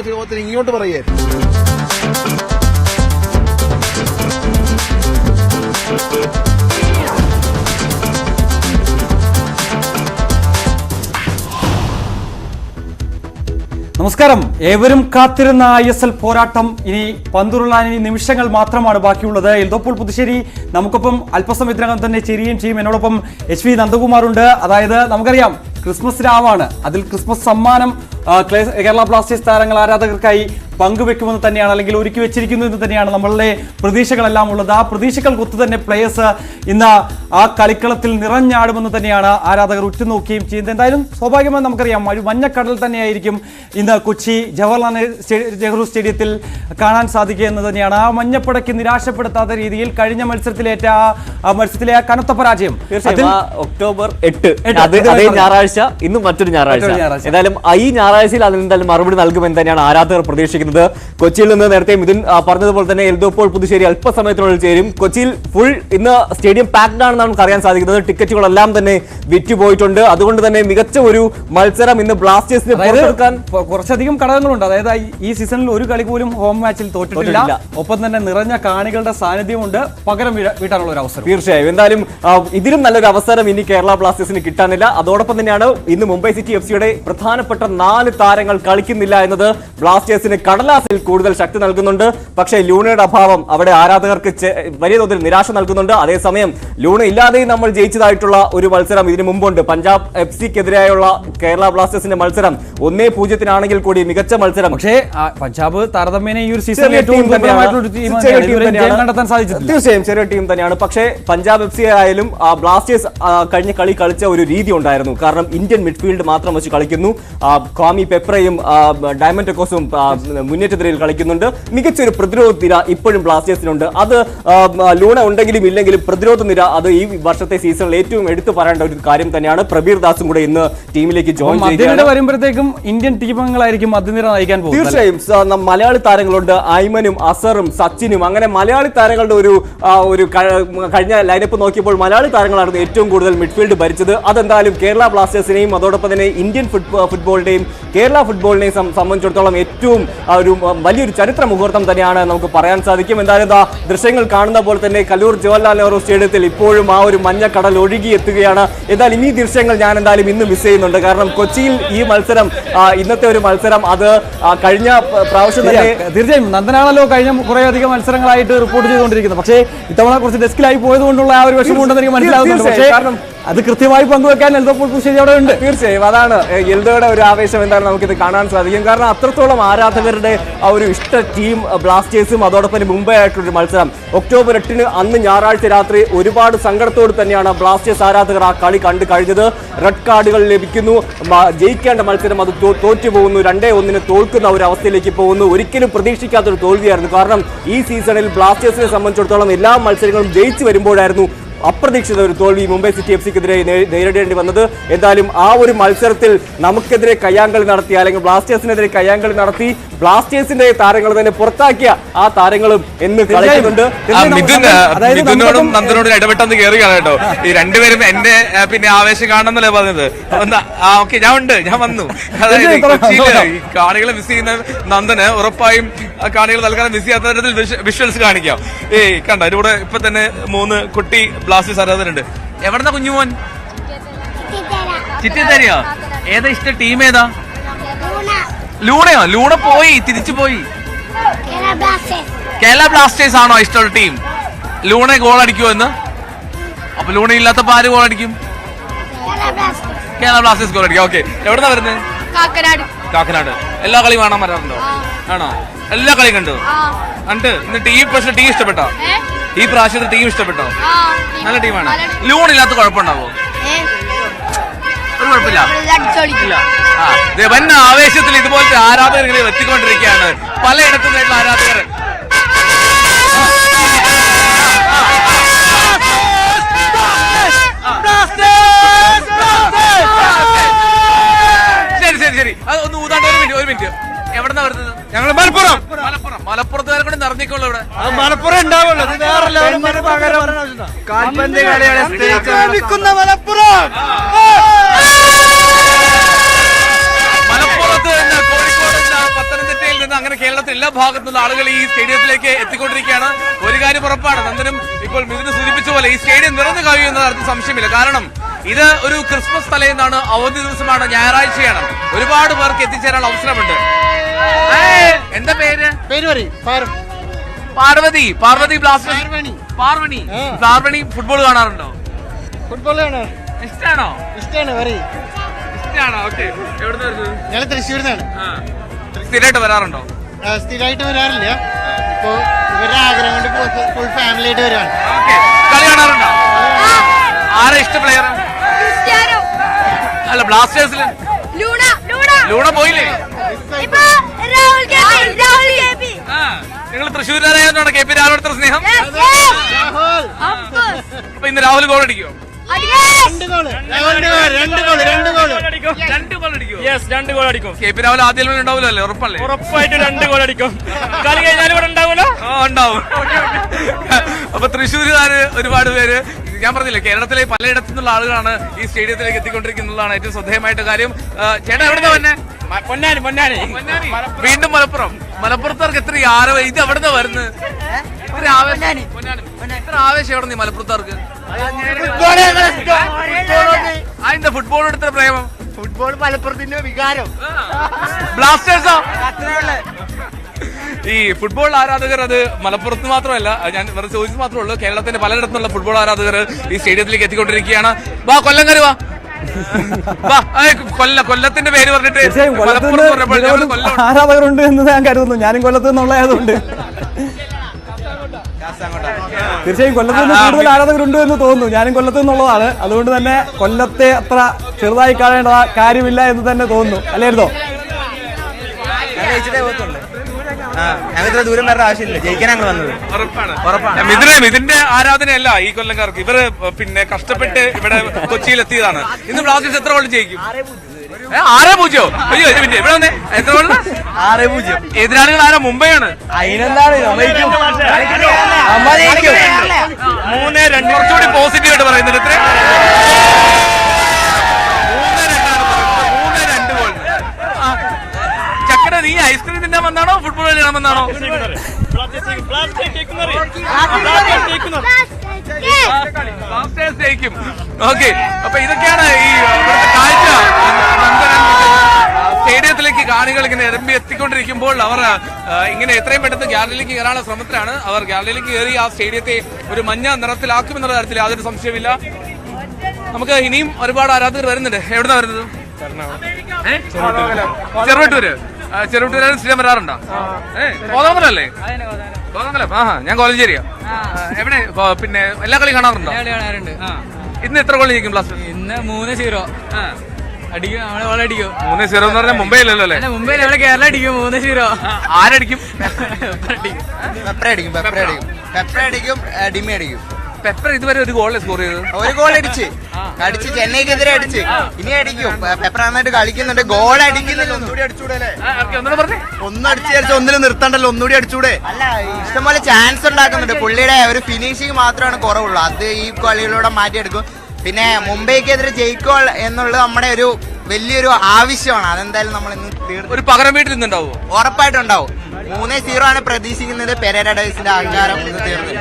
ഇങ്ങോട്ട് പറയേ നമസ്കാരം. ഏവരും കാത്തിരുന്ന ISL പോരാട്ടം ഇനി പന്തുരുളാൻ ഇനി നിമിഷങ്ങൾ മാത്രമാണ് ബാക്കിയുള്ളത്. എൽദോപ്പോൾ പുതുശ്ശേരി നമുക്കൊപ്പം അല്പസമയത്തിനകം തന്നെ ചേരുകയും ചെയ്യും. എന്നോടൊപ്പം HV നന്ദകുമാറുണ്ട്. അതായത് നമുക്കറിയാം ക്രിസ്മസ് രാവാണ്. അതിൽ ക്രിസ്മസ് സമ്മാനം കേരള ബ്ലാസ്റ്റേഴ്സ് താരങ്ങൾ ആരാധകർക്കായി പങ്കുവെക്കുമെന്ന് തന്നെയാണ്, അല്ലെങ്കിൽ ഒരുക്കി വെച്ചിരിക്കുന്നു എന്ന് തന്നെയാണ് നമ്മളുടെ പ്രതീക്ഷകളെല്ലാം ഉള്ളത്. ആ പ്രതീക്ഷകൾക്കൊത്തു തന്നെ പ്ലേയേഴ്സ് ഇന്ന് ആ കളിക്കളത്തിൽ നിറഞ്ഞാടുമെന്ന് തന്നെയാണ് ആരാധകർ ഉറ്റുനോക്കുകയും ചെയ്യുന്നത്. എന്തായാലും സ്വാഭാവികമായി നമുക്കറിയാം ഒരു മഞ്ഞക്കടൽ തന്നെയായിരിക്കും ഇന്ന് കൊച്ചി ജവഹർലാൽ നെഹ്റു സ്റ്റേഡിയത്തിൽ കാണാൻ സാധിക്കുക എന്ന് തന്നെയാണ്. ആ മഞ്ഞപ്പടയ്ക്ക് നിരാശപ്പെടുത്താത്ത രീതിയിൽ കഴിഞ്ഞ മത്സരത്തിലേറ്റ ആ മത്സരത്തിലെ ആ കനത്ത പരാജയം ഒക്ടോബർ 8 ഞായറാഴ്ച, ഇന്ന് മറ്റൊരു ഞായറാഴ്ച. എന്തായാലും ഈ ഞായറാഴ്ചയിൽ അതിനെന്തായാലും മറുപടി നൽകുമെന്ന് തന്നെയാണ് ആരാധകർ പ്രതീക്ഷിക്കുന്നത്. കൊച്ചിയിൽ നിന്ന് നേരത്തെ മിഥുൻ പറഞ്ഞതുപോലെ തന്നെ എൽദോപ്പോൾ പുതുശ്ശേരി അല്പസമയത്തിനുള്ളിൽ ചേരും. കൊച്ചിയിൽ ഫുൾ ഇന്ന് സ്റ്റേഡിയം പാക്ഡ് ആണെന്നാണ് നമുക്ക് അറിയാൻ സാധിക്കുന്നത്. ടിക്കറ്റുകളെല്ലാം തന്നെ വിറ്റുപോയിട്ടുണ്ട്. അതുകൊണ്ട് തന്നെ മികച്ച ഒരു മത്സരം ഇന്ന് ബ്ലാസ്റ്റേഴ്സിന് പുറത്തെടുക്കാൻ കുറച്ചധികം ഘടകങ്ങളുണ്ട്. അതായത് ഈ സീസണിൽ ഒരു കളി പോലും ഹോം മാച്ചിൽ തോറ്റിട്ടില്ല. ഒപ്പം തന്നെ നിറഞ്ഞ കാണികളുടെ സാന്നിധ്യമുണ്ട്. പകരം വീട്ടാനുള്ള ഒരു അവസരം തീർച്ചയായും. എന്തായാലും ഇതിലും നല്ലൊരു അവസരം ഇനി കേരള ബ്ലാസ്റ്റേഴ്സിന് കിട്ടാനില്ല. അതോടൊപ്പം തന്നെയാണ് ഇന്ന് മുംബൈ സിറ്റി FC-യുടെ പ്രധാനപ്പെട്ട 4 താരങ്ങൾ കളിക്കുന്നില്ല എന്നത് ബ്ലാസ്റ്റേഴ്സിന് കടലാസിൽ കൂടുതൽ ശക്തി നൽകുന്നുണ്ട്. പക്ഷേ ലൂണയുടെ അഭാവം അവിടെ ആരാധകർക്ക് വലിയ തോതിൽ നിരാശ നൽകുന്നുണ്ട്. അതേസമയം ലൂണ ഇല്ലാതെയും നമ്മൾ ജയിച്ചതായിട്ടുള്ള ഒരു മത്സരം ഇതിനു മുമ്പുണ്ട്. പഞ്ചാബ് FC-ക്കെതിരെയുള്ള കേരള ബ്ലാസ്റ്റേഴ്സിന്റെ മത്സരം 1-0 കൂടി മികച്ച മത്സരം. പക്ഷേ പഞ്ചാബ് താരതമ്യേന ഈ ഒരു സീസണിൽ ഏറ്റവും തീർച്ചയായും ചെറിയ ടീം തന്നെയാണ്. പക്ഷേ പഞ്ചാബ് FC ആയാലും ബ്ലാസ്റ്റേഴ്സ് കഴിഞ്ഞ കളി കളിച്ച ഒരു രീതി ഉണ്ടായിരുന്നു. കാരണം ഇന്ത്യൻ മിഡ്ഫീൽഡ് മാത്രം വെച്ച് കളിക്കുന്നു. ക്വാമി പെപ്രയും ഡയമണ്ട് ടെക്കോസും മുന്നേറ്റ നിരയിൽ കളിക്കുന്നുണ്ട്. മികച്ചൊരു പ്രതിരോധ നിര ഇപ്പോഴും ബ്ലാസ്റ്റേഴ്സിനുണ്ട്. അത് ലൂണ ഉണ്ടെങ്കിലും ഇല്ലെങ്കിലും പ്രതിരോധ നിര അത് ഈ വർഷത്തെ സീസണിൽ ഏറ്റവും എടുത്തു പറയേണ്ട ഒരു കാര്യം തന്നെയാണ്. പ്രബീർ ദാസും കൂടെ ഇന്ന് ടീമിലേക്ക് ജോയിൻ ചെയ്യുകയാണ്. വരുമ്പോഴത്തേക്കും ഇന്ത്യൻ ടീമംഗങ്ങളായിരിക്കും മധ്യനിര നയിക്കാൻ പോകുന്നത്. തീർച്ചയായും മലയാളി താരങ്ങളുണ്ട്. ഐമനും അസറും സച്ചിനും അങ്ങനെ മലയാളി താരങ്ങളുടെ ഒരു കഴിഞ്ഞ ലൈനപ്പ് നോക്കിയപ്പോൾ മലയാളി താരങ്ങളായിരുന്നു ഏറ്റവും കൂടുതൽ മിഡ്ഫീൽഡ് ഭരിച്ചത്. അതെന്തായാലും കേരള ബ്ലാസ്റ്റേഴ്സിനെയും അതോടൊപ്പം തന്നെ ഇന്ത്യൻ ഫുട്ബോളിന്റെയും കേരള ഫുട്ബോളിനെയും സംബന്ധിച്ചിടത്തോളം ഏറ്റവും ഒരു വലിയൊരു ചരിത്ര മുഹൂർത്തം തന്നെയാണ് നമുക്ക് പറയാൻ സാധിക്കും. എന്തായാലും ദൃശ്യങ്ങൾ കാണുന്ന പോലെ തന്നെ കലൂർ ജവഹർലാൽ നെഹ്റു സ്റ്റേഡിയത്തിൽ ഇപ്പോഴും ആ ഒരു മഞ്ഞക്കടൽ ഒഴുകി എത്തുകയാണ്. എന്തായാലും ഈ ദൃശ്യങ്ങൾ ഞാൻ എന്തായാലും ഇന്ന് മിസ് ചെയ്യുന്നുണ്ട്. കാരണം കൊച്ചിയിൽ ഈ മത്സരം ഇന്നത്തെ ഒരു മത്സരം അത് കഴിഞ്ഞ പ്രാവശ്യം തന്നെ തീർച്ചയായും നന്ദനാണല്ലോ കഴിഞ്ഞ കുറെ അധികം മത്സരങ്ങളായിട്ട് റിപ്പോർട്ട് ചെയ്തുകൊണ്ടിരിക്കുന്നത്. പക്ഷേ ഇത്തവണ കുറച്ച് ഡെസ്കിലായി പോയതുകൊണ്ടുള്ള ആ ഒരു വിഷമമുണ്ടെന്ന് എനിക്ക് മനസ്സിലാകുന്നുണ്ട്. പക്ഷേ അത് കൃത്യമായി പങ്കുവെക്കാൻ എൽദോപ്പോൾ പുതുശ്ശേരി അവിടെ ഉണ്ട്. തീർച്ചയായും അതാണ് എൽദോയുടെ ഒരു ആവേശം. എന്തായാലും നമുക്കിത് കാണാൻ സാധിക്കും. കാരണം അത്രത്തോളം ആരാധകരുടെ ആ ഒരു ഇഷ്ട ടീം ബ്ലാസ്റ്റേഴ്സും അതോടൊപ്പം മുംബൈ ആയിട്ടുള്ളൊരു മത്സരം ഒക്ടോബർ 8 അന്ന് ഞായറാഴ്ച രാത്രി ഒരുപാട് സങ്കടത്തോട് തന്നെയാണ് ബ്ലാസ്റ്റേഴ്സ് ആരാധകർ ആ കളി കണ്ടു കഴിഞ്ഞത്. റെഡ് കാർഡുകൾ ലഭിക്കുന്നു. ജയിക്കേണ്ട മത്സരം അത് തോറ്റു പോകുന്നു. 2-1 തോൽക്കുന്ന ഒരു അവസ്ഥയിലേക്ക് പോകുന്നു. ഒരിക്കലും പ്രതീക്ഷിക്കാത്തൊരു തോൽവിയായിരുന്നു. കാരണം ഈ സീസണിൽ ബ്ലാസ്റ്റേഴ്സിനെ സംബന്ധിച്ചിടത്തോളം എല്ലാ മത്സരങ്ങളും ജയിച്ചു വരുമ്പോഴായിരുന്നു അപ്രതീക്ഷിത ഒരു തോൽവി മുംബൈ സിറ്റി FC-ക്കെതിരെ നേരിടേണ്ടി വന്നത്. എന്തായാലും ആ ഒരു മത്സരത്തിൽ നമുക്കെതിരെ കയ്യാങ്കളി നടത്തി, അല്ലെങ്കിൽ ബ്ലാസ്റ്റേഴ്സിനെതിരെ കയ്യാങ്കളി നടത്തി ബ്ലാസ്റ്റേഴ്സിന്റെ താരങ്ങൾ തന്നെ പുറത്താക്കിയ ആ താരങ്ങളും എന്ന് കളിക്കുന്നുണ്ട്. മിഥുനോടും നന്ദനോടും ഇടപെട്ടെന്ന് കയറുകയാണ് കേട്ടോ. ഈ രണ്ടുപേരും എന്റെ പിന്നെ ആവേശം കാണണമെന്നല്ലേ പറഞ്ഞത്. ഓക്കെ ഞാൻ വന്നു. അതായത് കൊച്ചിയില് ഈ കാണികളെ മിസ് ചെയ്യുന്ന നന്ദന് ഉറപ്പായും കാണികൾ തൽക്കാലം മിസ് ചെയ്യാത്ത തരത്തിൽ വിഷ്വൽസ് കാണിക്കാം. കണ്ട ഇതിലൂടെ ഇപ്പൊ തന്നെ 3 കുട്ടി ബ്ലാസ്റ്റേഴ്സ് ആരാധകരുണ്ട്. എവിടെന്നാ കുഞ്ഞുമോൻ? ചിറ്റിത്തരിയോ? ഏതാ ഇഷ്ട ടീം? ഏതാ? ലൂണയോ? ലൂണ പോയി, തിരിച്ചു പോയി. കേരള ബ്ലാസ്റ്റേഴ്സ് ആണോ ഇഷ്ടമുള്ള ടീം? ലൂണ ഗോൾ അടിക്കുമോ എന്ന്? അപ്പൊ ലൂണ ഇല്ലാത്തപ്പോ ആര് ഗോൾ അടിക്കും? കേരള ബ്ലാസ്റ്റേഴ്സ് ഗോൾ അടിക്കും. ഓക്കെ, എവിടെന്നാ വരുന്നത്? കാക്കനാട്. എല്ലാ കളിയും കാണാൻ വരാറുണ്ടോ? ആണോ? എല്ലാ കളിയും കണ്ടു. എന്നിട്ട് ഈ പക്ഷേ ടീം ഇഷ്ടപ്പെട്ടോ? ഈ പ്രാവശ്യത്തെ ടീം ഇഷ്ടപ്പെട്ടോ? നല്ല ടീമാണ്. ലൂൺ ഇല്ലാത്ത കുഴപ്പമുണ്ടാവോ? ഒരു കുഴപ്പമില്ല. വൻ ആവേശത്തിൽ ഇതുപോലത്തെ ആരാധകർ ഇങ്ങനെ എത്തിക്കൊണ്ടിരിക്കുകയാണ്. പലയിടത്തുനിന്നുള്ള ആരാധകർ. ശരി അത് ഒന്ന് ഊതാണ്ട് ഒരു മിനിറ്റ്. എവിടെന്നാ വരുന്നത്? ഞങ്ങൾ മലപ്പുറത്തുകാരെ കൂടെ നിറഞ്ഞിക്കുള്ളൂ ഇവിടെ. മലപ്പുറം ഉണ്ടാവുള്ളൂ. കാൽപന്ത് കളിയാണ് മലപ്പുറത്ത് നിന്ന്, കോഴിക്കോട് നിന്ന്, പത്തനംതിട്ടയിൽ കേരളത്തിൽ എല്ലാ ഭാഗത്തുനിന്നുള്ള ആളുകൾ ഈ സ്റ്റേഡിയത്തിലേക്ക് എത്തിക്കൊണ്ടിരിക്കുകയാണ്. ഒരു കാര്യം ഉറപ്പാണ്, നന്ദനും ഇപ്പോൾ മിഥുന് സൂചിപ്പിച്ച പോലെ ഈ സ്റ്റേഡിയം നിറഞ്ഞു കഴിയുന്ന കാര്യത്തിൽ സംശയമില്ല. കാരണം ഇത് ഒരു ക്രിസ്മസ് തലേന്നാണ്, അവധി ദിവസമാണ്, ഞായറാഴ്ചയാണ്. ഒരുപാട് പേർക്ക് എത്തിച്ചേരാൻ അവസരമുണ്ട്. എന്താ പേര്? പാർവതി. പാർവതി ബ്ലാസ്റ്റേഴ്സ്. പാർവണി ഫുട്ബോൾ കാണാറുണ്ടോ? ഇഷ്ടാണോ? ഇഷ്ടാണോ? ഓക്കെ. എവിടുന്ന് വരുന്നത്? ഞങ്ങൾ തൃശ്ശൂരിന്നാണ്. സ്ഥിരമായിട്ട് വരാറുണ്ടോ? സ്ഥിരമായിട്ട് വരാറില്ല. ഇപ്പൊ ഇവരുടെ ആഗ്രഹം കൊണ്ട് ഫുൾ ഫാമിലി ആയിട്ട് വരുവാണ്. ഓക്കെ. കളി കാണാറുണ്ടോ? ആരാ ഇഷ്ട പ്ലെയർ? അല്ല, ബ്ലാസ്റ്റേഴ്സില് ലൂണ പോയില്ലേ? നിങ്ങൾ തൃശ്ശൂരാരായതുകൊണ്ടാണ് KP രാഹുൽ അത്ര സ്നേഹം. അപ്പൊ ഇന്ന് രാഹുൽ ഗോൾ അടിക്കുമോ? 2 ഗോൾ അടിക്കും. KP രാഹുൽ ആദ്യം ഉണ്ടാവില്ലല്ലേ? ഉറപ്പല്ലേ? ഉറപ്പായിട്ട് 2 ഗോൾ അടിക്കും. കളി കഴിഞ്ഞാലും ഇവിടെ ഉണ്ടാവുമല്ലോ. ഉണ്ടാവും. അപ്പൊ തൃശ്ശൂരുകാര് ഒരുപാട് പേര്, ഞാൻ പറഞ്ഞില്ലേ, കേരളത്തിലെ പലയിടത്തു നിന്നുള്ള ആളുകളാണ് ഈ സ്റ്റേഡിയത്തിലേക്ക് എത്തിക്കൊണ്ടിരിക്കുന്നതാണ് ഏറ്റവും ശ്രദ്ധേയമായിട്ട് കാര്യം. ചേട്ടാ എവിടുന്ന വന്നെ? പൊന്നാനി. വീണ്ടും മലപ്പുറത്താർക്ക് എത്ര ആരവ ഇത് എവിടുന്ന വരുന്നത്? ഇത്ര ആവേശം എവിടെ നീ മലപ്പുറത്താർക്ക്? അതിന്റെ ഫുട്ബോളോട് ഇത്ര പ്രേമം? ഫുട്ബോൾ മലപ്പുറത്തിന്റെ വികാരം. ബ്ലാസ്റ്റേഴ്സോ? ഈ ഫുട്ബോൾ ആരാധകർ അത് മലപ്പുറത്ത് മാത്രമല്ല, ഞാൻ വെറുതെ ചോദിച്ചത് മാത്രമേ ഉള്ളൂ, കേരളത്തിന്റെ പലയിടത്തുള്ള ഫുട്ബോൾ ആരാധകർ ഈ സ്റ്റേഡിയത്തിലേക്ക് എത്തിക്കൊണ്ടിരിക്കുകയാണ്. വാ കൊല്ലംകാര് വാ. കൊല്ലത്തിന്റെ പേര് പറഞ്ഞിട്ട് ആരാധകരുണ്ട് എന്ന് ഞാൻ കരുതുന്നു. ഞാനും കൊല്ലത്ത് നിന്നുള്ളതുകൊണ്ട് തീർച്ചയായും കൊല്ലത്ത് നിന്ന് കൂടുതൽ ആരാധകരുണ്ട് എന്ന് തോന്നുന്നു. ഞാനും കൊല്ലത്ത് നിന്നുള്ളതാണ്. അതുകൊണ്ട് തന്നെ കൊല്ലത്തെ അത്ര ചെറുതായി കാണേണ്ട കാര്യമില്ല എന്ന് തന്നെ തോന്നുന്നു. അല്ലായിരുന്നോ? ഞങ്ങൾ ദൂരം വരേണ്ട ആവശ്യമില്ല, ജയിക്കാൻ ഞങ്ങൾ വന്നത്. ഉറപ്പാണ്. ഇതിന്റെ ആരാധനയല്ല ഈ കൊല്ലംകാർക്ക്. ഇവര് പിന്നെ കഷ്ടപ്പെട്ട് ഇവിടെ കൊച്ചിയിൽ എത്തിയതാണ്. ഇന്ന് ബ്ലാസ്റ്റേഴ്സ് എത്ര ഗോൾ ജയിക്കും? 6-0. അയ്യോ പിന്നെ ഇവിടെ വന്നേ, എത്ര ഗോൾ? 6-0. എതിരാളികൾ ആരാ? മുംബൈയാണ്. അതിനെന്താണ് കുറച്ചുകൂടി പോസിറ്റീവ് ആയിട്ട് പറയുന്നത്. ഇത്ര 3-2 ഗോൾ. ചക്കര, നീ ഐസ്ക്രീം തിന്നാൻ വന്നാണോ ഫുട്ബോൾ കളിക്കാൻ വന്നാണോ? ഓക്കെ. അപ്പൊ ഇതൊക്കെയാണ് ഈ ഇവിടുത്തെ കാഴ്ച. സ്റ്റേഡിയത്തിലേക്ക് കാണികൾ ഇങ്ങനെ ഇറമ്പി എത്തിക്കൊണ്ടിരിക്കുമ്പോൾ അവർ ഇങ്ങനെ എത്രയും പെട്ടെന്ന് ഗാലറിയിലേക്ക് കയറാനുള്ള ശ്രമത്തിലാണ്. അവർ ഗാലറിയിലേക്ക് കയറി ആ സ്റ്റേഡിയത്തെ ഒരു മഞ്ഞ നിറത്തിലാക്കുമെന്നുള്ള കാര്യത്തിൽ യാതൊരു സംശയമില്ല. നമുക്ക് ഇനിയും ഒരുപാട് ആരാധകർ വരുന്നുണ്ട്. എവിടുന്നാ വരുന്നത്? ചെറുവട്ടൂര്. ചെറുവട്ടൂര് സ്ഥിരം വരാറുണ്ടോ? കോതമംഗലല്ലേ? കോതമംഗലം. ഞാൻ കോലഞ്ചേരിയാ. എവിടെ പിന്നെ എല്ലാ കളി കാണാറുണ്ടോ? ഇന്ന് എത്ര ഗോൾ ജയിക്കും ബ്ലാസ്റ്റേഴ്സ്? ഇന്ന് 3-0 അടിക്കും. നമ്മളെ ഗോൾ അടിക്കും. 3-0 എന്ന് പറഞ്ഞാൽ മുംബൈയിലല്ലോ അല്ലേ? മുംബൈയിൽ നമ്മളെ കേരളം അടിക്കും. 3-0. ആരടിക്കും? ഡിമി അടിക്കും. പെപ്പർ ഇതുവരെ ഒരു ഗോളെ സ്കോർ ചെയ്തത്. ഒരു ഗോൾ അടിച്ച് ചെന്നൈക്കെതിരെ അടിച്ച്. ഇനി അടിക്കും. പെപ്പർ നന്നായിട്ട് കളിക്കുന്നുണ്ട്. ഗോൾ അടിക്കുന്നില്ല. ഒന്നുകൂടി അടിച്ചൂടെ? ഒന്നും അടിച്ചു വിചാരിച്ച ഒന്നിനും നിർത്തണ്ടല്ലോ, ഒന്നുകൂടി അടിച്ചൂടെ? അല്ല, ഇഷ്ടംപോലെ ചാൻസ് ഉണ്ടാക്കുന്നുണ്ട്. പുള്ളിയുടെ ഒരു ഫിനിഷിങ് മാത്രമാണ് കുറവുള്ളൂ. അത് ഈ കളിയിലൂടെ മാറ്റിയെടുക്കും. പിന്നെ മുംബൈക്കെതിരെ ജയിക്കോ എന്നുള്ളത് നമ്മുടെ ഒരു വലിയൊരു ആവശ്യമാണ്. അതെന്തായാലും നമ്മൾ ഇന്ന് ഒരു പകരം വീട്ടിൽ നിന്നുണ്ടാവും. ഉറപ്പായിട്ടും ഉണ്ടാവും. 3-0 ആണ് പ്രതീക്ഷിക്കുന്നത്. പെരേര ഡേയ്സിന്റെ അഹങ്കാരം ഇന്ന് തീർന്നു.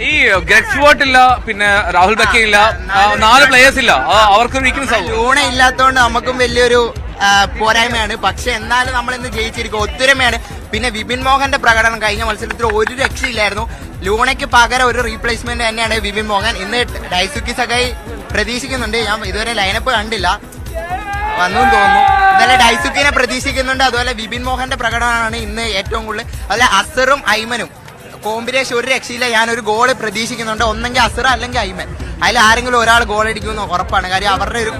ഈ ഗ്രെക്സ് വോട്ട് ഇല്ല, പിന്നെ രാഹുൽ ബക്കെ ഇല്ല, 4 പ്ലേയേഴ്സ് ഇല്ല. അവർക്ക് വീക്ക്നെസ് ലൂണ ഇല്ലാത്തതുകൊണ്ട് നമുക്കും വലിയൊരു പോരായ്മയാണ്. പക്ഷെ എന്നാലും നമ്മൾ ഇന്ന് ജയിച്ചിരിക്കും. ഒത്തൊരുമയാണ്. പിന്നെ വിപിൻ മോഹന്റെ പ്രകടനം കഴിഞ്ഞ മത്സരത്തിൽ ഒരു രക്ഷയില്ലായിരുന്നു. ലൂണയ്ക്ക് പകരം ഒരു റീപ്ലേസ്മെന്റ് തന്നെയാണ് വിപിൻ മോഹൻ. ഇന്ന് ഡൈസുക്കി സഗായി പ്രതീക്ഷിക്കുന്നുണ്ട്. ഞാൻ ഇതുവരെ ലൈനപ്പ് കണ്ടില്ല, വന്നു തോന്നുന്നു. ഇന്നലെ ഡൈസുക്കിനെ പ്രതീക്ഷിക്കുന്നുണ്ട്. അതുപോലെ വിപിൻ മോഹന്റെ പ്രകടനമാണ് ഇന്ന് ഏറ്റവും കൂടുതൽ. അതുപോലെ അസറും ഐമനും കോമ്പിനേഷൻ ഒരു രക്ഷയില്ല. ഞാനൊരു ഗോൾ പ്രതീക്ഷിക്കുന്നുണ്ട്. ഒന്നെങ്കിൽ അസർ അല്ലെങ്കിൽ ഐമൻ. അതിൽ ആരെങ്കിലും ഒരാൾ ഗോൾ അടിക്കുമെന്ന് ഉറപ്പാണ്. കാര്യം അവരുടെ ഒരു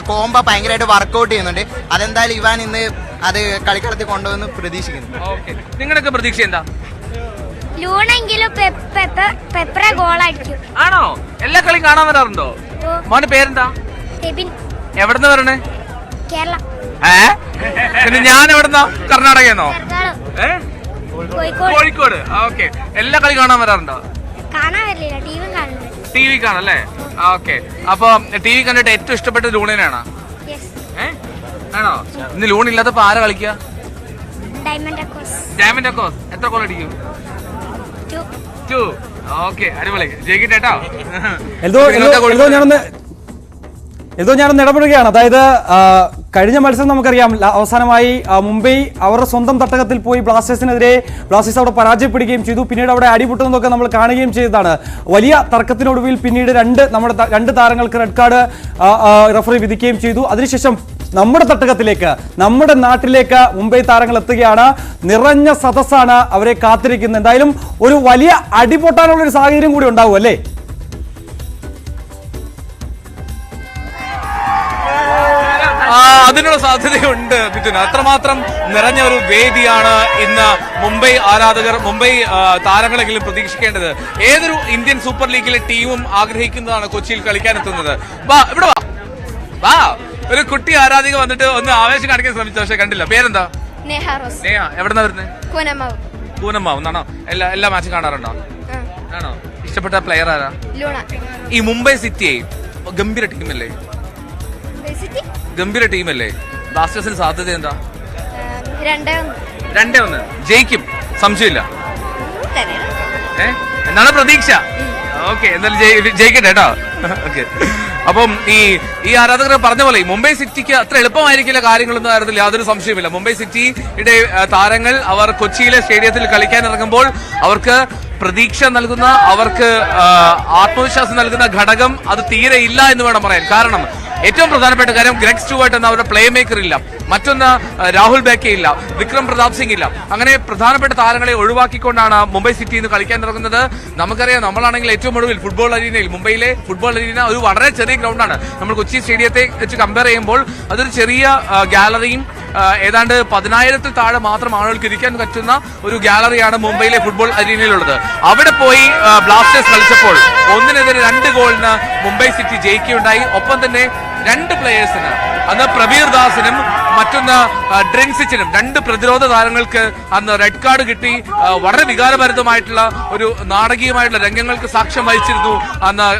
കോംബോ ഭയങ്കരമായിട്ട് വർക്കൗട്ട് ചെയ്യുന്നുണ്ട്. അതെന്തായാലും ഇവാൻ ഇന്ന് അത് കളിക്കളത്തിൽ കൊണ്ടുവന്ന് പ്രതീക്ഷിക്കുന്നു. നിങ്ങളുടെയൊക്കെ പ്രതീക്ഷ എന്താ? ലൂണെങ്കിലും പെപ്പറ ഗോളടിക്കും. ആണോ? എല്ലാ കളിയും കാണാൻ വരാറുണ്ടോ? മോന്റെ പേരെന്താ? എവിടെന്ന് വരണേ? കേരള. പിന്നെ ഞാൻ എവിടെന്നാ? കർണാടകന്നോ? കോഴിക്കോട്. ഓക്കെ. എല്ലാ കളി കാണാൻ വരാറുണ്ടോ? കാണാൻ വരില്ല, ടി വി കാണല്ലേ? ഓക്കെ. അപ്പൊ ടി വി കണ്ടിട്ട് ഏറ്റവും ഇഷ്ടപ്പെട്ട ലൂണിനാണോ? ആണോ? ഇന്ന് ലൂൺ ഇല്ലാത്തപ്പോ ആരാ കളിക്കുക? ഡയമണ്ട് അക്കോസ് എത്ര ഗോൾ അടിക്കും? 2. ഓക്കെ, അടിപൊളി. ജയിക്കട്ടെ കേട്ടോ. ഞാനൊന്ന് ഇടപെടുകയാണ്. അതായത് കഴിഞ്ഞ മത്സരം നമുക്കറിയാം, അവസാനമായി മുംബൈ അവരുടെ സ്വന്തം തട്ടകത്തിൽ പോയി ബ്ലാസ്റ്റേഴ്സ് അവിടെ പരാജയപ്പെടുകയും ചെയ്തു. പിന്നീട് അവിടെ അടിപൊട്ടുന്നതൊക്കെ നമ്മൾ കാണുകയും ചെയ്തതാണ്. വലിയ തർക്കത്തിനൊടുവിൽ പിന്നീട് രണ്ട് താരങ്ങൾക്ക് റെഡ് കാർഡ് റഫറി വിധിക്കുകയും ചെയ്തു. അതിനുശേഷം നമ്മുടെ തട്ടകത്തിലേക്ക്, നമ്മുടെ നാട്ടിലേക്ക് മുംബൈ താരങ്ങൾ എത്തുകയാണ്. നിറഞ്ഞ സദസ്സാണ് അവരെ കാത്തിരിക്കുന്നത്. എന്തായാലും ഒരു വലിയ അടിപൊട്ടാനുള്ള ഒരു സാഹചര്യം കൂടി ഉണ്ടാവും അല്ലേ? അതിനുള്ള സാധ്യതയുണ്ട് മിഥുൻ. അത്രമാത്രം നിറഞ്ഞ ഒരു വേദിയാണ് ഇന്ന് മുംബൈ താരങ്ങളെങ്കിലും പ്രതീക്ഷിക്കേണ്ടത്. ഏതൊരു ഇന്ത്യൻ സൂപ്പർ ലീഗിലെ ടീമും ആഗ്രഹിക്കുന്നതാണ് കൊച്ചിയിൽ കളിക്കാനെത്തുന്നത്. ഇവിടെ വാ, ഒരു കുട്ടി ആരാധിക വന്നിട്ട് ഒന്ന് ആവേശം കാണിക്കാൻ ശ്രമിച്ചു, പക്ഷെ കണ്ടില്ല. പേരെന്താ? നേഹ. എവിടെന്നാ വരുന്നത്? കൂനമ്മാവ് എന്നാണോ? എല്ലാ മാച്ചും കാണാറുണ്ടോ? ആണോ? ഇഷ്ടപ്പെട്ട പ്ലെയർ ആരാ? ഈ മുംബൈ സിറ്റിയെ ഗംഭീര ടീമല്ലേ? ബ്ലാസ്റ്റേഴ്സിന് സാധ്യത എന്താ? 2-1 ജയിക്കും, സംശയമില്ല. എന്നാണ് പ്രതീക്ഷ. ഓക്കെ, എന്നാലും ജയിക്കട്ടെ കേട്ടോ. ഓക്കെ, അപ്പം ഈ ആരാധകർ പറഞ്ഞ പോലെ മുംബൈ സിറ്റിക്ക് അത്ര എളുപ്പമായിരിക്കില്ല കാര്യങ്ങളൊന്നും ആയിരുന്നില്ല, യാതൊരു സംശയമില്ല. മുംബൈ സിറ്റിയുടെ താരങ്ങൾ അവർ കൊച്ചിയിലെ സ്റ്റേഡിയത്തിൽ കളിക്കാൻ ഇറങ്ങുമ്പോൾ അവർക്ക് പ്രതീക്ഷ നൽകുന്ന, അവർക്ക് ആത്മവിശ്വാസം നൽകുന്ന ഘടകം അത് തീരെ ഇല്ല എന്ന് വേണം പറയാൻ. കാരണം ഏറ്റവും പ്രധാനപ്പെട്ട കാര്യം, ഗ്രെഗ് സ്റ്റുവർട്ട് എന്ന അവരുടെ പ്ലേ മേക്കർ ഇല്ല. മറ്റൊന്ന്, രാഹുൽ ബേക്കെ ഇല്ല, വിക്രം പ്രതാപ് സിംഗ് ഇല്ല. അങ്ങനെ പ്രധാനപ്പെട്ട താരങ്ങളെ ഒഴിവാക്കിക്കൊണ്ടാണ് മുംബൈ സിറ്റി ഇന്ന് കളിക്കാൻ ഇറങ്ങുന്നത്. നമുക്കറിയാം, നമ്മളാണെങ്കിൽ ഏറ്റവും ഒടുവിൽ ഫുട്ബോൾ അരീനയിൽ, മുംബൈയിലെ ഫുട്ബോൾ അരീന ഒരു വളരെ ചെറിയ ഗ്രൗണ്ടാണ്. നമ്മൾ കൊച്ചി സ്റ്റേഡിയത്തെ വെച്ച് കമ്പയർ ചെയ്യുമ്പോൾ അതൊരു ചെറിയ ഗാലറിയും ഏതാണ്ട് 10,000-ൽ താഴെ മാത്രം ആളുകൾക്ക് ഇരിക്കാൻ പറ്റുന്ന ഒരു ഗാലറിയാണ് മുംബൈയിലെ ഫുട്ബോൾ അരീനയിലുള്ളത്. അവിടെ പോയി ബ്ലാസ്റ്റേഴ്സ് കളിച്ചപ്പോൾ 1-2 ഗോളിന് മുംബൈ സിറ്റി ജയിക്കുകയുണ്ടായി. ഒപ്പം തന്നെ 2 പ്ലേയേഴ്സിന്, അന്ന് പ്രബീർ ദാസിനും മറ്റൊന്ന് ഡ്രിങ്സിച്ചിനും, 2 പ്രതിരോധ താരങ്ങൾക്ക് അന്ന് റെഡ് കാർഡ് കിട്ടി. വളരെ വികാരഭരിതമായിട്ടുള്ള ഒരു നാടകീയമായിട്ടുള്ള രംഗങ്ങൾക്ക് സാക്ഷ്യം വഹിച്ചിരുന്നു അന്ന്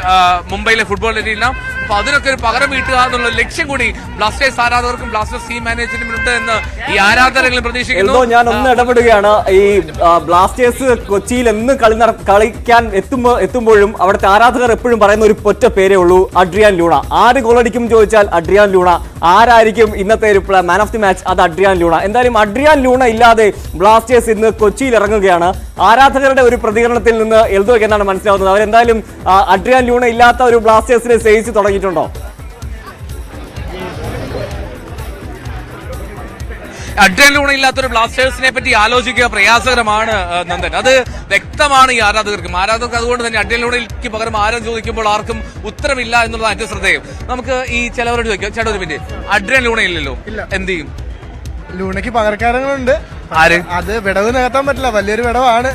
മുംബൈയിലെ ഫുട്ബോൾ അരീന. അപ്പൊ അതിനൊക്കെ ഒരു പകരം വീട്ടുക എന്നുള്ള ലക്ഷ്യം കൂടി ബ്ലാസ്റ്റേഴ്സ് ആരാധകർക്കും ബ്ലാസ്റ്റേഴ്സ് ടീം മാനേജ്മെന്റിനും ഉണ്ട് എന്ന് ഈ ആരാധകരെങ്കിലും പ്രതീക്ഷിക്കുന്നു. ഞാൻ ഒന്ന് ഇടപെടുകയാണ്. ഈ ബ്ലാസ്റ്റേഴ്സ് കൊച്ചിയിൽ എന്ന് കളിക്കാൻ എത്തുമ്പോഴും അവിടുത്തെ ആരാധകർ എപ്പോഴും പറയുന്ന ഒരു ഒറ്റ പേരേ ഉള്ളൂ, അഡ്രിയാൻ ലൂണ. ആര് ഗോളടിക്കും ചോദിച്ചാൽ അഡ്രിയാൻ ലൂണ. ആരായിരിക്കും ഇന്നത്തെ ഒരു മാൻ ഓഫ് ദി മാച്ച്? അത് അഡ്രിയാൻ ലൂണ. എന്തായാലും അഡ്രിയാൻ ലൂണ ഇല്ലാതെ ബ്ലാസ്റ്റേഴ്സ് ഇന്ന് കൊച്ചിയിൽ ഇറങ്ങുകയാണ്. ആരാധകരുടെ ഒരു പ്രതികരണത്തിൽ നിന്ന് എൽദോയ്ക്ക് എന്താണ് മനസ്സിലാവുന്നത്? അവരെന്തായാലും അഡ്രിയാൻ ലൂണ ഇല്ലാത്ത ഒരു ബ്ലാസ്റ്റേഴ്സിനെ സ്നേഹിച്ച് തുടങ്ങിയിട്ടുണ്ടോ? അഡ്രിയാൻ ലൂണ ഇല്ലാത്തൊരു ബ്ലാസ്റ്റേഴ്സിനെ പറ്റി ആലോചിക്കുക പ്രയാസകരമാണ് നന്ദൻ. അത് വ്യക്തമാണ് ഈ ആരാധകർക്കും. അതുകൊണ്ട് തന്നെ അഡ്രിയാൻ ലൂണയ്ക്ക് പകരം ആരും ചോദിക്കുമ്പോൾ ആർക്കും ഉത്തരമില്ല എന്നുള്ളതാണ് ഏറ്റവും ശ്രദ്ധേയം. നമുക്ക് ഈ ചിലവരോട് ചോദിക്കാം, ചേട്ടാ ഒരു മിനിറ്റ്, അഡ്രിയാൻ ലൂണ ഇല്ലല്ലോ, എന്ത് ചെയ്യും? ലൂണയ്ക്ക് പകരക്കാരങ്ങളുണ്ട്. ആര്? അത് വിടവ് നികത്താൻ പറ്റില്ല, വലിയൊരു വിടവാണ്.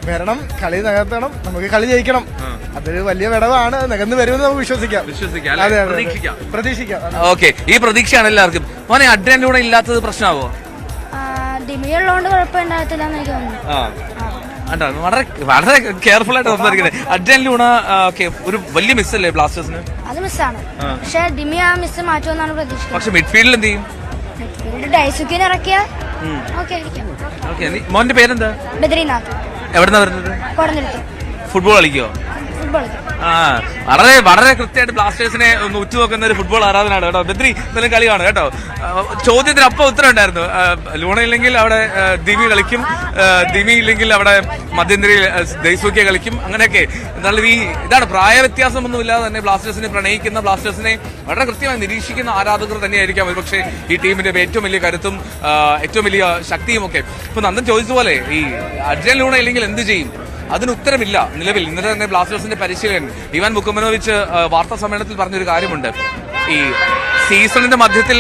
വരണം, കളി നികത്തണം, നമുക്ക് കളി ജയിക്കണം. അതൊരു വലിയ വിടവാണ്, നികന്ന് വരുമെന്ന് നമുക്ക് വിശ്വസിക്കാം. പ്രതീക്ഷിക്കാം. ഓക്കെ, ഈ പ്രതീക്ഷയാണ് എല്ലാവർക്കും. മോനെ, അഡ്രിയാൻ ലൂണ ഇല്ലാത്തത് പ്രശ്നമാവോ? വളരെ കെയർഫുൾ ആയിട്ട് സംസാരിക്കുന്നത്. അഡ്രിയാൻ ലൂണ ഒരു വലിയ മിസ് അല്ലേ ബ്ലാസ്റ്റേഴ്സിന്? അത് മിസ്സാണ്, പക്ഷെ ദിമി ആ മിസ് മാറ്റുമെന്നാണ് പ്രതീക്ഷിക്കുന്നത്. പക്ഷെ മിഡ്ഫീൽഡിൽ എന്ത് ചെയ്യും? മോന്റെ പേരെന്താ? ബദ്രീനാഥ്. എവിടെന്നാ വരുന്നത്? ഫുട്ബോൾ കളിക്കോ? വളരെ കൃത്യമായിട്ട് ബ്ലാസ്റ്റേഴ്സിനെ ഒന്ന് ഉറ്റുനോക്കുന്ന ഒരു ഫുട്ബോൾ ആരാധനാണ് കേട്ടോ. ബദ്രി നല്ല കളിയാണ് കേട്ടോ. ചോദ്യത്തിന് അപ്പം ഉത്തരം ഉണ്ടായിരുന്നു. ലൂണ ഇല്ലെങ്കിൽ അവിടെ ദിമി കളിക്കും, ദിമി ഇല്ലെങ്കിൽ അവിടെ മധ്യന്തരയിൽ ദൈസൂക്കിയ കളിക്കും, അങ്ങനെയൊക്കെ. എന്നാലും ഇതാണ് പ്രായ വ്യത്യാസമൊന്നും ഇല്ലാതെ തന്നെ ബ്ലാസ്റ്റേഴ്സിനെ പ്രണയിക്കുന്ന, ബ്ലാസ്റ്റേഴ്സിനെ വളരെ കൃത്യമായി നിരീക്ഷിക്കുന്ന ആരാധകർ തന്നെയായിരിക്കാം ഒരുപക്ഷെ ഈ ടീമിന്റെ ഏറ്റവും വലിയ കരുത്തും ഏറ്റവും വലിയ ശക്തിയും ഒക്കെ. ഇപ്പൊ നന്ദൻ ചോദിച്ചതുപോലെ ഈ അഡ്രിയാൻ ലൂണ ഇല്ലെങ്കിൽ എന്ത് ചെയ്യും? അതിന് ഉത്തരമില്ല നിലവിൽ. ഇന്നലെ തന്നെ ബ്ലാസ്റ്റേഴ്സിന്റെ പരിശീലകൻ ഇവാൻ ബുക്കമനോവിച്ച് വാർത്താ സമ്മേളനത്തിൽ പറഞ്ഞൊരു കാര്യമുണ്ട്. ഈ സീസണിന്റെ മധ്യത്തിൽ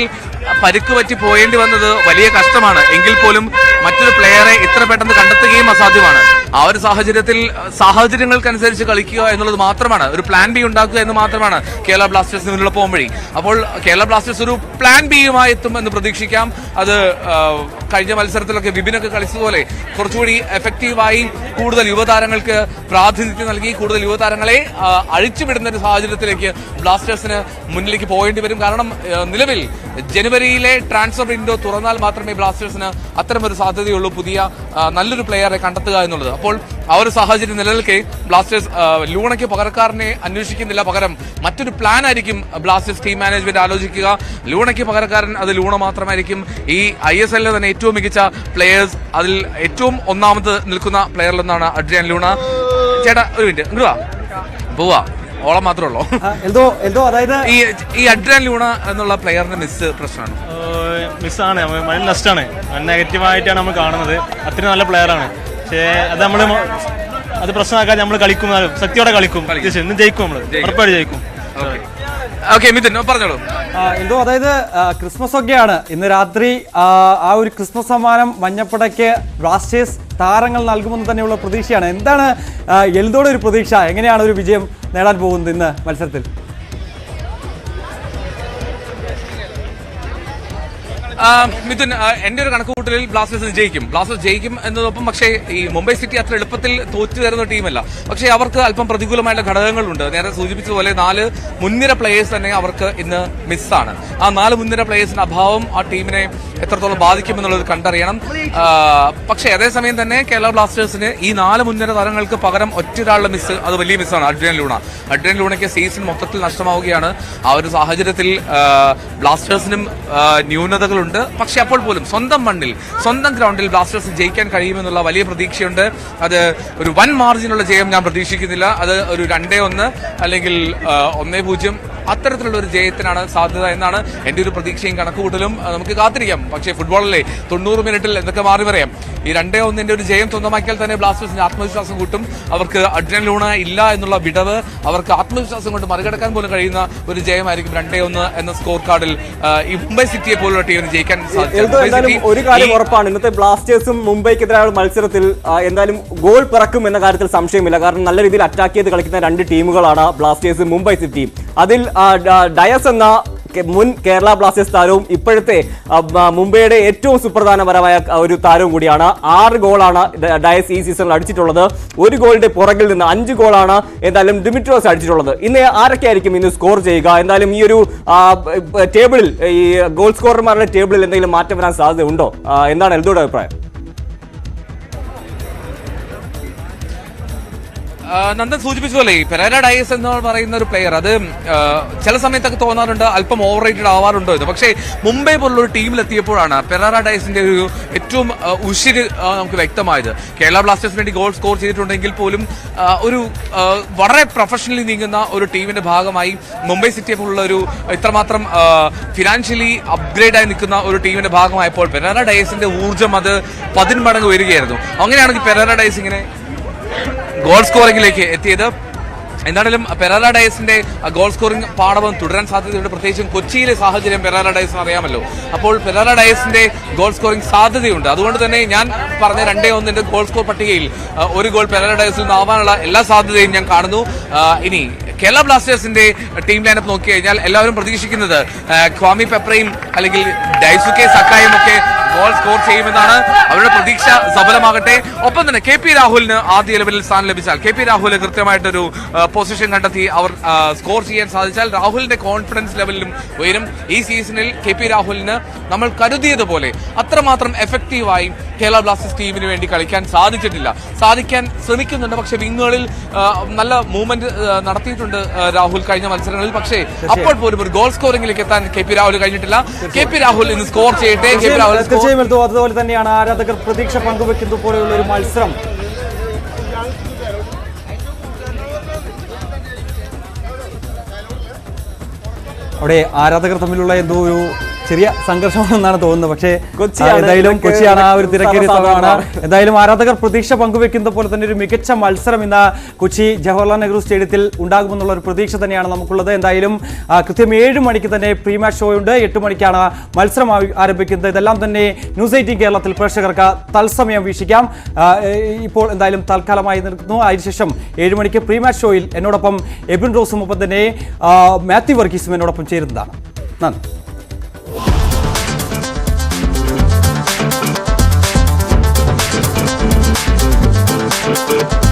പരിക്ക് പറ്റി പോയേണ്ടി വന്നത് വലിയ കഷ്ടമാണ്. എങ്കിൽ പോലും മറ്റൊരു പ്ലെയറെ ഇത്ര പെട്ടെന്ന് കണ്ടെത്തുകയും അസാധ്യമാണ്. ആ ഒരു സാഹചര്യത്തിൽ സാഹചര്യങ്ങൾക്കനുസരിച്ച് കളിക്കുക എന്നുള്ളത് മാത്രമാണ്, ഒരു പ്ലാൻ ബി ഉണ്ടാക്കുക എന്ന് മാത്രമാണ് കേരള ബ്ലാസ്റ്റേഴ്സ് മുന്നിലുള്ള പോംവഴി. അപ്പോൾ കേരള ബ്ലാസ്റ്റേഴ്സ് ഒരു പ്ലാൻ ബിയുമായി എത്തും എന്ന് പ്രതീക്ഷിക്കാം. അത് കഴിഞ്ഞ മത്സരത്തിലൊക്കെ വിപിനൊക്കെ കളിച്ചതുപോലെ കുറച്ചുകൂടി എഫക്റ്റീവായി കൂടുതൽ യുവതാരങ്ങൾക്ക് പ്രാതിനിധ്യം നൽകി കൂടുതൽ യുവതാരങ്ങളെ അഴിച്ചുവിടുന്ന ഒരു സാഹചര്യത്തിലേക്ക് ബ്ലാസ്റ്റേഴ്സിന് മുന്നിലേക്ക് പോകേണ്ടി വരും. കാരണം നിലവിൽ ജനുവരിയിലെ ട്രാൻസ്ഫർ വിൻഡോ തുറന്നാൽ മാത്രമേ ബ്ലാസ്റ്റേഴ്സിന് അത്തരമൊരു സാധ്യതയുള്ളൂ പുതിയ നല്ലൊരു പ്ലെയറെ കണ്ടെത്തുക എന്നുള്ളത്. അപ്പോൾ ആ ഒരു സാഹചര്യം നിലനിൽക്കെ ബ്ലാസ്റ്റേഴ്സ് ലൂണയ്ക്ക് പകരക്കാരനെ അന്വേഷിക്കുന്നില്ല, പകരം മറ്റൊരു പ്ലാൻ ആയിരിക്കും ബ്ലാസ്റ്റേഴ്സ് ടീം മാനേജ്മെന്റ് ആലോചിക്കുക. ലൂണയ്ക്ക് പകരക്കാരൻ അത് ലൂണ മാത്രമായിരിക്കും. ഈ ISL തന്നെ ഏറ്റവും മികച്ച പ്ലെയേഴ്സ്, അതിൽ ഏറ്റവും ഒന്നാമത് നിൽക്കുന്ന പ്ലെയറിലൊന്നാണ് അഡ്രിയാൻ ലൂണ. ചേട്ടാ ഒരു മിനിറ്റ് ഇങ്ങോട്ട് പോവാ, ഓളം മാത്രമേ ഉള്ളൂ. എൽദോ അതായത് ഈ അഡ്രിയാൻ ലൂണ എന്നുള്ള പ്ലെയറിന്റെ പ്രശ്നമാണ്. മിസ്സാണ്, മൈൻഡ് നഷ്ടമാണ്, നെഗറ്റീവായിട്ടാണ് നമ്മൾ കാണുന്നത്. അത്രയും നല്ല പ്ലെയറാണ്, പക്ഷേ അത് പ്രശ്നമാക്കാൻ നമ്മൾ കളിക്കും, ശക്തിയോടെ കളിക്കും, ഇന്ന് ജയിക്കും, നമ്മൾ ഉറപ്പായിട്ട് ജയിക്കും. മിഥുൻ പറഞ്ഞോളൂ. എന്തോ അതായത് ക്രിസ്മസ് ഒക്കെയാണ് ഇന്ന് രാത്രി. ആ ഒരു ക്രിസ്മസ് സമ്മാനം മഞ്ഞപ്പടയ്ക്ക് ബ്ലാസ്റ്റേഴ്സ് താരങ്ങൾ നൽകുമെന്ന് തന്നെയുള്ള പ്രതീക്ഷയാണ്. എന്താണ് എൽദോയുടെ ഒരു പ്രതീക്ഷ? എങ്ങനെയാണ് ഒരു വിജയം നേടാൻ പോകുന്നത് ഇന്ന് മത്സരത്തിൽ? മിഥുൻ, എന്റെ ഒരു കണക്കുകൂട്ടലിൽ ബ്ലാസ്റ്റേഴ്സ് ജയിക്കും എന്നതൊപ്പം, പക്ഷേ ഈ മുംബൈ സിറ്റി അത്ര എളുപ്പത്തിൽ തോറ്റു തരുന്ന ടീമല്ല. പക്ഷേ അവർക്ക് അല്പം പ്രതികൂലമായിട്ടുള്ള ഘടകങ്ങളുണ്ട്. നേരെ സൂചിപ്പിച്ചതുപോലെ 4 മുൻനിര പ്ലേയേഴ്സ് തന്നെ അവർക്ക് ഇന്ന് മിസ്സാണ്. ആ 4 മുൻനിര പ്ലേയേഴ്സിന്റെ അഭാവം ആ ടീമിനെ എത്രത്തോളം ബാധിക്കുമെന്നുള്ളത് കണ്ടറിയണം. പക്ഷേ അതേസമയം തന്നെ കേരള ബ്ലാസ്റ്റേഴ്സിന് ഈ 4 മുൻനിര താരങ്ങൾക്ക് പകരം ഒറ്റൊരാളുടെ മിസ്, അത് വലിയ മിസ്സാണ്. അഡ്രിയാൻ ലൂണയ്ക്ക് സീസൺ മൊത്തത്തിൽ നഷ്ടമാവുകയാണ്. ആ ഒരു സാഹചര്യത്തിൽ ബ്ലാസ്റ്റേഴ്സിനും ന്യൂനതകളുണ്ട്. പക്ഷെ അപ്പോൾ പോലും സ്വന്തം മണ്ണിൽ സ്വന്തം ഗ്രൗണ്ടിൽ ബ്ലാസ്റ്റേഴ്സ് ജയിക്കാൻ കഴിയുമെന്നുള്ള വലിയ പ്രതീക്ഷയുണ്ട്. അത് ഒരു വൻ മാർജിനുള്ള ജയം ഞാൻ പ്രതീക്ഷിക്കുന്നില്ല. അത് ഒരു 2-1 അല്ലെങ്കിൽ 1-0 അത്തരത്തിലുള്ള ഒരു ജയത്തിനാണ് സാധ്യത എന്നാണ് എൻ്റെ ഒരു പ്രതീക്ഷയും കണക്കുകൂട്ടലും. നമുക്ക് കാത്തിരിക്കാം. പക്ഷേ ഫുട്ബോളിലെ 90 മിനിറ്റിൽ എന്തൊക്കെ മാറി പറയാം. ഈ 2-1 ഒരു ജയം സ്വന്തമാക്കിയാൽ തന്നെ ബ്ലാസ്റ്റേഴ്സിന് ആത്മവിശ്വാസം കൂട്ടും. അവർക്ക് അഡ്രിയാൻ ലൂണ ഇല്ല എന്നുള്ള വിടവ് അവർക്ക് ആത്മവിശ്വാസം കൊണ്ട് മറികടക്കാൻ പോലും കഴിയുന്ന ഒരു ജയമായിരിക്കും 2-1 എന്ന സ്കോർ കാർഡിൽ ഈ മുംബൈ സിറ്റിയെ പോലുള്ള ടീമിന് ജയിക്കാൻ സാധിക്കും. ഒരു കാര്യം ഉറപ്പാണ്, ഇന്നത്തെ ബ്ലാസ്റ്റേഴ്സും മുംബൈക്കെതിരായ മത്സരത്തിൽ എന്തായാലും ഗോൾ പിറക്കും എന്ന കാര്യത്തിൽ സംശയമില്ല. കാരണം നല്ല രീതിയിൽ അറ്റാക്ക് ചെയ്ത് കളിക്കുന്ന 2 ടീമുകളാണ് ബ്ലാസ്റ്റേഴ്സും മുംബൈ സിറ്റിയും. അതിൽ ഡയസ് എന്ന മുൻ കേരള ബ്ലാസ്റ്റേഴ്സ് താരവും ഇപ്പോഴത്തെ മുംബൈയുടെ ഏറ്റവും സുപ്രധാനപരമായ ഒരു താരവും കൂടിയാണ്. 6 ഗോളാണ് ഡയസ് ഈ സീസണിൽ അടിച്ചിട്ടുള്ളത്. 1 ഗോളിന്റെ പുറകിൽ നിന്ന് 5 ഗോളാണ് എന്തായാലും ഡിമിട്രോസ് അടിച്ചിട്ടുള്ളത്. ഇന്ന് ആരൊക്കെയായിരിക്കും ഇന്ന് സ്കോർ ചെയ്യുക? എന്തായാലും ഈ ഒരു ടേബിളിൽ, ഈ ഗോൾ സ്കോറർമാരുടെ ടേബിളിൽ എന്തെങ്കിലും മാറ്റം വരാൻ സാധ്യത ഉണ്ടോ? എന്താണ് എൽദോയുടെ അഭിപ്രായം? നന്ദൻ സൂചിപ്പിച്ചതല്ലേ, പെരേര ഡയസ് എന്ന് പറയുന്ന ഒരു പ്ലെയർ, അത് ചില സമയത്തൊക്കെ തോന്നാറുണ്ട് അല്പം ഓവർ റേറ്റഡ് ആവാറുണ്ടോ എന്ന്. പക്ഷേ മുംബൈ പോലുള്ള ഒരു ടീമിലെത്തിയപ്പോഴാണ് പെരേര ഡയസിന്റെ ഒരു ഏറ്റവും ഉശിര് നമുക്ക് വ്യക്തമായത്. കേരള ബ്ലാസ്റ്റേഴ്സിന് വേണ്ടി ഗോൾ സ്കോർ ചെയ്തിട്ടുണ്ടെങ്കിൽ പോലും ഒരു വളരെ പ്രൊഫഷണലി നീങ്ങുന്ന ഒരു ടീമിന്റെ ഭാഗമായി മുംബൈ സിറ്റിയെ പോലുള്ള ഒരു ഇത്രമാത്രം ഫിനാൻഷ്യലി അപ്ഗ്രേഡായി നിൽക്കുന്ന ഒരു ടീമിന്റെ ഭാഗമായപ്പോൾ പെരേര ഡയസിന്റെ ഊർജ്ജം അത് 10 മടങ്ങ് വരികയായിരുന്നു. അങ്ങനെയാണെങ്കിൽ പെരേര ഡയസ് ഇങ്ങനെ ഗോൾ സ്കോറിംഗിലേക്ക് എത്തിയത്. എന്താണെങ്കിലും പെരേര ഡയസിന്റെ ഗോൾ സ്കോറിംഗ് പാടവം തുടരാൻ സാധ്യതയുണ്ട്. പ്രത്യേകിച്ചും കൊച്ചിയിലെ സാഹചര്യം പെരേര ഡയസിന് അറിയാമല്ലോ. അപ്പോൾ പെരേര ഡയസിന്റെ ഗോൾ സ്കോറിംഗ് സാധ്യതയുണ്ട്. അതുകൊണ്ട് തന്നെ ഞാൻ പറഞ്ഞ 2-1 ഗോൾ സ്കോർ പട്ടികയിൽ 1 ഗോൾ പെരേര ഡയസിൽ നിന്നാവാനുള്ള എല്ലാ സാധ്യതയും ഞാൻ കാണുന്നു. ഇനി കേരള ബ്ലാസ്റ്റേഴ്സിന്റെ ടീം ലൈനപ്പ് നോക്കി കഴിഞ്ഞാൽ എല്ലാവരും പ്രതീക്ഷിക്കുന്നത് ക്വാമി പെപ്രയും അല്ലെങ്കിൽ ഡൈസുക്കെ സക്കായും ഒക്കെ ഗോൾ സ്കോർ ചെയ്യുമെന്നാണ്. അവരുടെ പ്രതീക്ഷ സഫലമാകട്ടെ. ഒപ്പം തന്നെ KP രാഹുലിന് ആദ്യ ലെവലിൽ സ്ഥാനം ലഭിച്ചാൽ, KP രാഹുൽ കൃത്യമായിട്ടൊരു പൊസിഷൻ കണ്ടെത്തി അവർ സ്കോർ ചെയ്യാൻ സാധിച്ചാൽ രാഹുലിന്റെ കോൺഫിഡൻസ് ലെവലിലും ഉയരും. ഈ സീസണിൽ KP രാഹുലിന് നമ്മൾ കരുതിയതുപോലെ അത്രമാത്രം എഫക്റ്റീവായി കേരള ബ്ലാസ്റ്റേഴ്സ് ടീമിന് വേണ്ടി കളിക്കാൻ സാധിക്കാൻ ശ്രമിക്കുന്നുണ്ട്. പക്ഷെ വിങ്ങുകളിൽ നല്ല മൂവ്മെന്റ് നടത്തിയിട്ടുണ്ട് രാഹുൽ കഴിഞ്ഞ മത്സരങ്ങളിൽ. പക്ഷേ അപ്പോൾ പോലും ഒരു ഗോൾ സ്കോറിംഗിലേക്ക് എത്താൻ KP രാഹുൽ കഴിഞ്ഞിട്ടില്ല. KP രാഹുൽ ഇന്ന് സ്കോർ ചെയ്യട്ടെ. KP രാഹുൽ അതുപോലെ തന്നെയാണ് ആരാധകർ പ്രതീക്ഷ പങ്കുവെക്കുന്നത് പോലെയുള്ള ഒരു മത്സരം. അവിടെ ആരാധകർ തമ്മിലുള്ള എന്തോ ഒരു ചെറിയ സംഘർഷമാണെന്നാണ് തോന്നുന്നത്. പക്ഷേ എന്തായാലും കൊച്ചിയാണ് ആ ഒരു തിരക്കേറിയ സ്ഥലമാണ്. എന്തായാലും ആരാധകർ പ്രതീക്ഷ പങ്കുവെക്കുന്ന പോലെ തന്നെ ഒരു മികച്ച മത്സരം ഇന്ന് കൊച്ചി ജവഹർലാൽ നെഹ്റു സ്റ്റേഡിയത്തിൽ ഉണ്ടാകുമെന്നുള്ള ഒരു പ്രതീക്ഷ തന്നെയാണ് നമുക്കുള്ളത്. എന്തായാലും കൃത്യം 7 മണിക്ക് തന്നെ പ്രീ മാച്ച് ഷോ ഉണ്ട്. 8 മണിക്കാണ് മത്സരം ആരംഭിക്കുന്നത്. ഇതെല്ലാം തന്നെ ന്യൂസ് 18 കേരളത്തിൽ പ്രേക്ഷകർക്ക് തത്സമയം വീക്ഷിക്കാം. ഇപ്പോൾ എന്തായാലും തൽക്കാലമായി നിൽക്കുന്നു. അതിനുശേഷം 7 മണിക്ക് പ്രീ മാച്ച് ഷോയിൽ എന്നോടൊപ്പം എബിൻ റോസും ഒപ്പം തന്നെ മാത്യു വർഗീസും എന്നോടൊപ്പം ചേരുന്നതാണ്. നന്ദി. ഐ